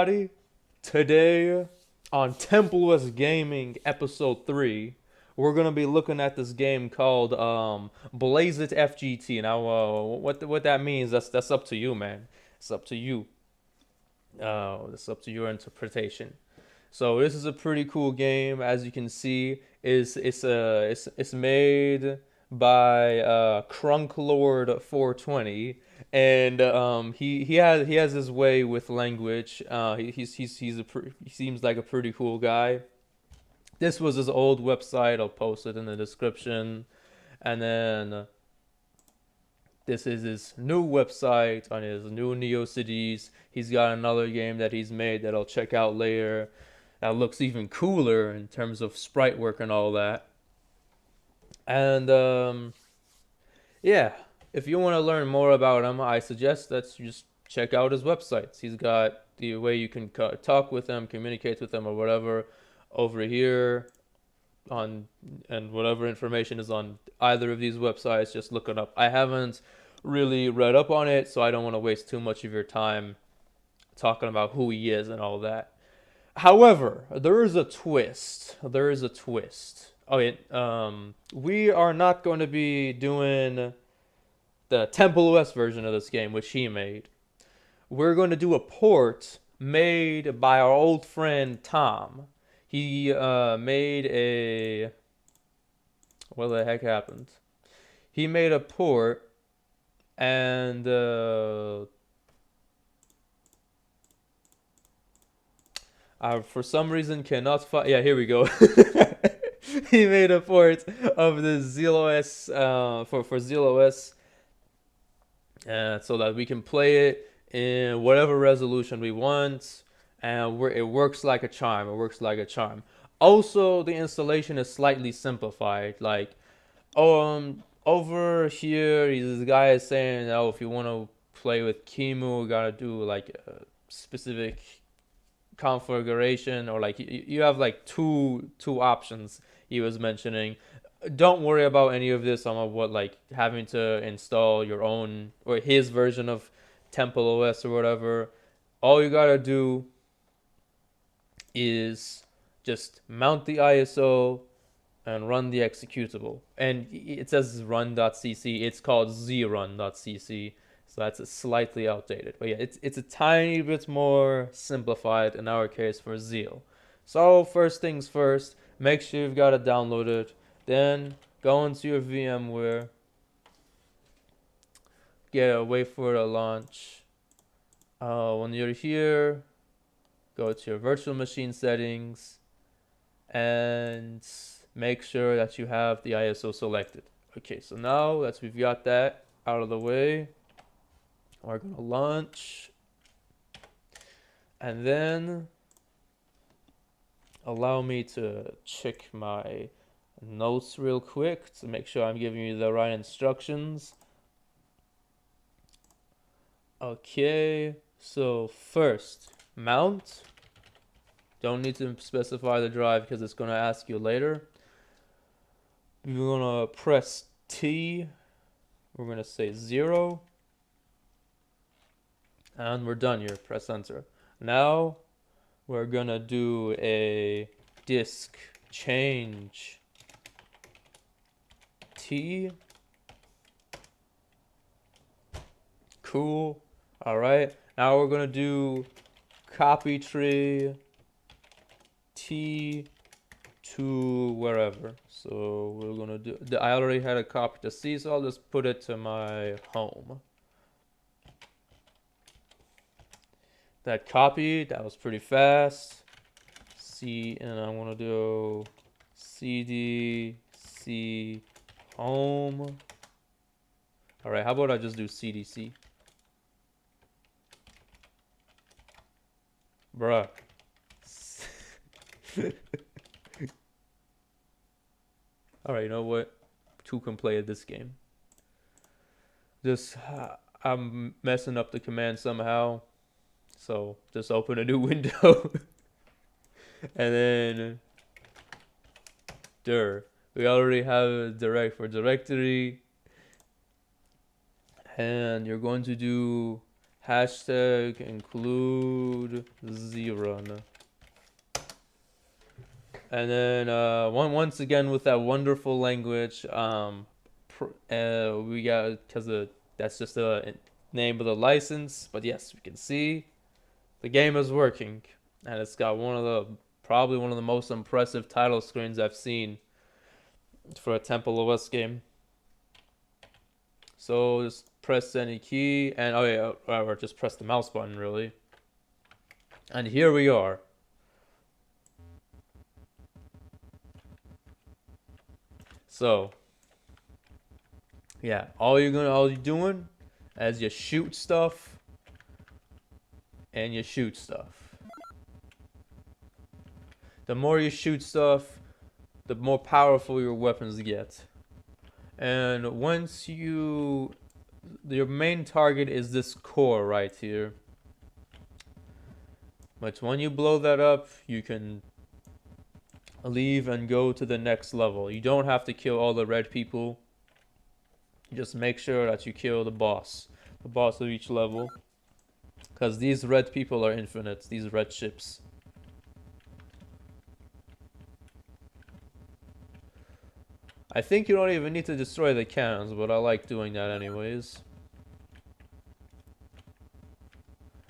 everybody. Today on TempleOS Gaming Episode 3, we're going to be looking at this game called BlazeItF GT. Now, what that means, that's up to you, man. It's up to you. It's up to your interpretation. So this is a pretty cool game, as you can see. It's made by Crunklord 420, and he has his way with language. He seems like a pretty cool guy. This was his old website. I'll post it in the description, and then this is his new website on his new NeoCities. He's got another game that he's made that I'll check out later. That looks even cooler in terms of sprite work and all that. And yeah, if you want to learn more about him, I suggest that you just check out his websites. He's got the way you can talk with him, communicate with him, or whatever over here on, and whatever information is on either of these websites, just look it up. I haven't really read up on it, so I don't want to waste too much of your time talking about who he is and all that. However, there is a twist. There is a twist. Oh, yeah. We are not going to be doing the TempleOS version of this game, which he made. We're going to do a port made by our old friend Tom. He made a... What the heck happened? He made a port, and I for some reason cannot find... Yeah, here we go. He made a port of the ZealOS for ZealOS, so that we can play it in whatever resolution we want, and it works like a charm. It works like a charm. Also, the installation is slightly simplified. Like, over here, this guy is saying, oh, if you want to play with Kimu, you gotta do like a specific configuration, or like you have like two options he was mentioning. Don't worry about any of this on what, like, having to install your own or his version of TempleOS or whatever. All you gotta do is just mount the ISO and run the executable. And it says run.cc. It's called zrun.cc. So that's slightly outdated. But yeah, it's a tiny bit more simplified in our case for Zeal. So first things first, make sure you've got it downloaded. Then go into your VMware. Wait for it to launch. When you're here, go to your virtual machine settings and make sure that you have the ISO selected. Okay, so now that we've got that out of the way, we're gonna launch, and then allow me to check my notes real quick to make sure I'm giving you the right instructions. Okay, so first, mount. Don't need to specify the drive because it's going to ask you later. We're going to press T. We're going to say 0. And we're done here. Press enter. Now we're going to do a disk change T. Cool. All right. Now we're going to do copy tree T to wherever. So we're gonna do. I already had a copy to C, so I'll just put it to my home. That copied. That was pretty fast. C, and I want to do CD C home. All right. How about I just do CDC? Bruh. Alright, you know what? Two can play at this game. Just, I'm messing up the command somehow. So, just open a new window. And then, we already have a direct for directory. And you're going to do Hashtag include ZealOS. And then once again with that wonderful language, we got because that's just the name of the license. But yes, we can see the game is working, and it's got probably one of the most impressive title screens I've seen for a TempleOS game. So just press any key, and or just press the mouse button really. And here we are. So yeah, all you're doing is you shoot stuff and you shoot stuff. The more you shoot stuff, the more powerful your weapons get. And your main target is this core right here. But when you blow that up, you can leave and go to the next level. You don't have to kill all the red people. Just make sure that you kill the boss of each level. Because these red people are infinite, these red ships. I think you don't even need to destroy the cannons, but I like doing that anyways.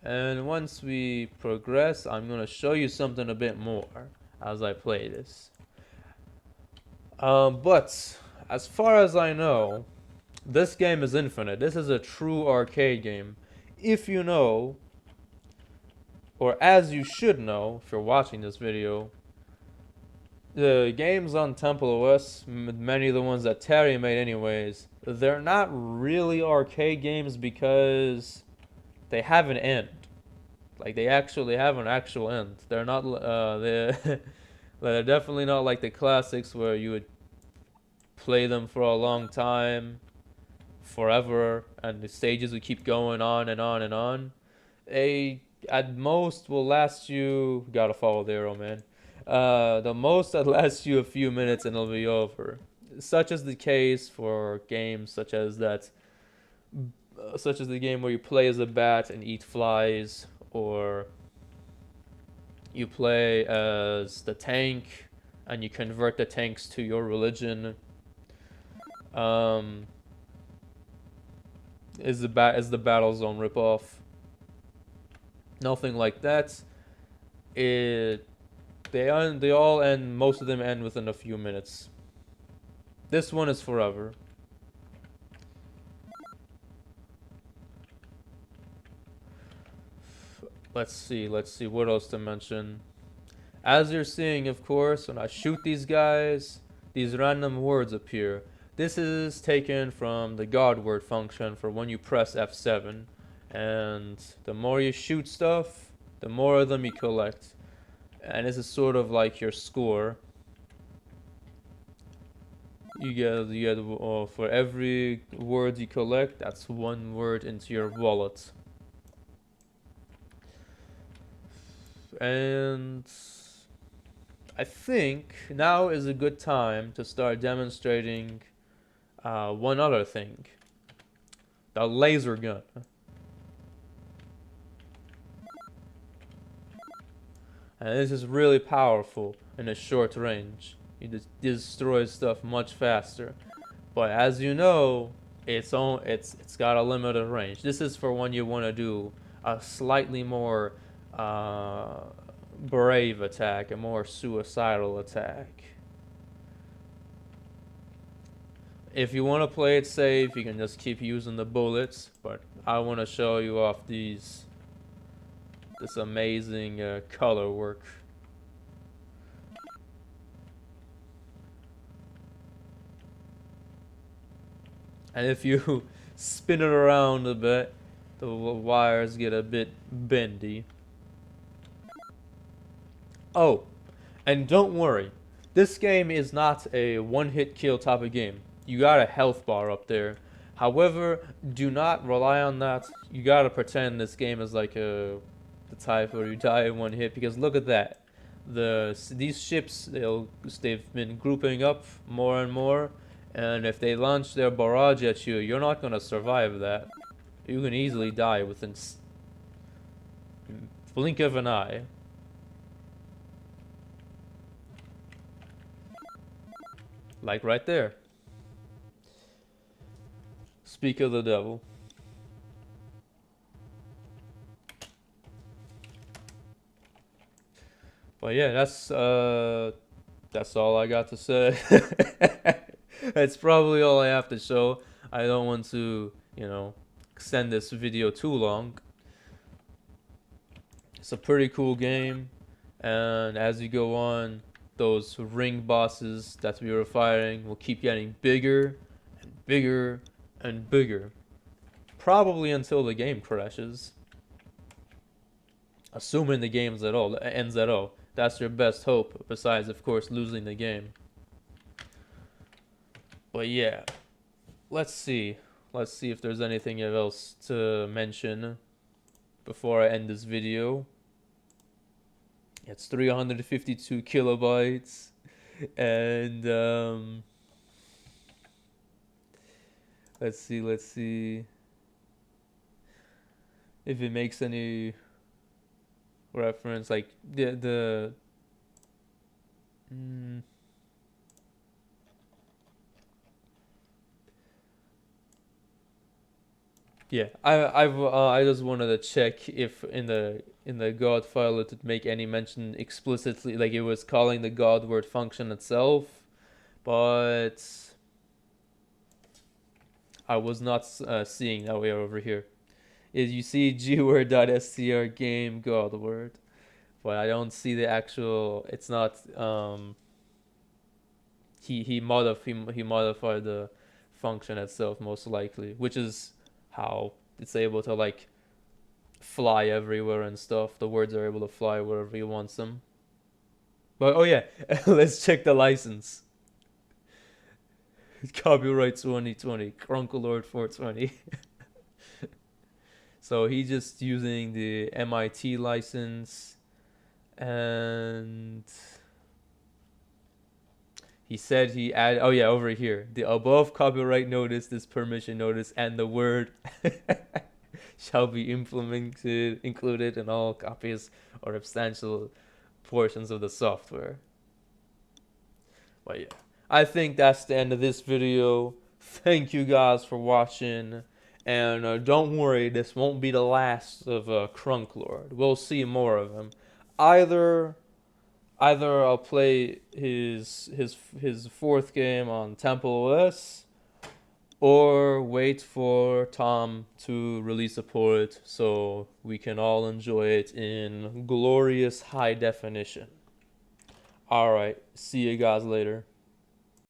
And once we progress, I'm going to show you something a bit more as I play this. But as far as I know, this game is infinite. This is a true arcade game. If you know, or as you should know if you're watching this video, the games on TempleOS, many of the ones that Terry made anyways, they're not really arcade games because they have an end. Like, they actually have an actual end. They're not, they're definitely not like the classics where you would play them for a long time, forever, and the stages would keep going on and on and on. They, at most, will last you, gotta follow the arrow, man. The most that lasts you a few minutes and it'll be over. Such is the case for games such as that, such as the game where you play as a bat and eat flies, or you play as the tank and you convert the tanks to your religion. Is the Battlezone ripoff? Nothing like that. They all end. Most of them end within a few minutes. This one is forever. Let's see what else to mention. As you're seeing, of course, when I shoot these guys, these random words appear. This is taken from the God word function for when you press F7. And the more you shoot stuff, the more of them you collect. And this is sort of like your score. You get for every word you collect, that's one word into your wallet. And I think now is a good time to start demonstrating one other thing. The laser gun. And this is really powerful in a short range. It destroys stuff much faster. But as you know, it's got a limited range. This is for when you want to do a slightly more brave attack, a more suicidal attack. If you want to play it safe, you can just keep using the bullets. But I want to show you off this amazing color work. And if you spin it around a bit, the wires get a bit bendy. Oh, and don't worry, this game is not a one-hit kill type of game. You got a health bar up there. However, do not rely on that. You gotta pretend this game is like the type where you die in one hit, because look at that. These ships, they've been grouping up more and more, and if they launch their barrage at you, you're not gonna survive that. You can easily die within Blink of an eye. Like right there. Speak of the devil. But yeah, that's all I got to say. That's probably all I have to show. I don't want to, extend this video too long. It's a pretty cool game, and as you go on, those ring bosses that we were fighting will keep getting bigger and bigger and bigger. Probably until the game crashes. Assuming the game ends at all. That's your best hope, besides, of course, losing the game. But yeah, let's see. Let's see if there's anything else to mention before I end this video. It's 352 kilobytes, and let's see if it makes any reference, like yeah, I just wanted to check if in the God file it would make any mention explicitly, like it was calling the God word function itself, but I was not seeing that way over here. You see gword.str game God word, but I don't see the actual. It's not. He modified the function itself most likely, which is how it's able to like fly everywhere and stuff. The words are able to fly wherever he wants them. But oh yeah, let's check the license. Copyright 2020, Crunklord 420. So he's just using the MIT license, and he said he added, oh yeah, over here, the above copyright notice, this permission notice, and the word shall be included in all copies or substantial portions of the software. But yeah, I think that's the end of this video. Thank you guys for watching, and don't worry, this won't be the last of Crunklord. We'll see more of him. Either I'll play his fourth game on TempleOS, or wait for Tom to release a port so we can all enjoy it in glorious high definition. Alright, see you guys later.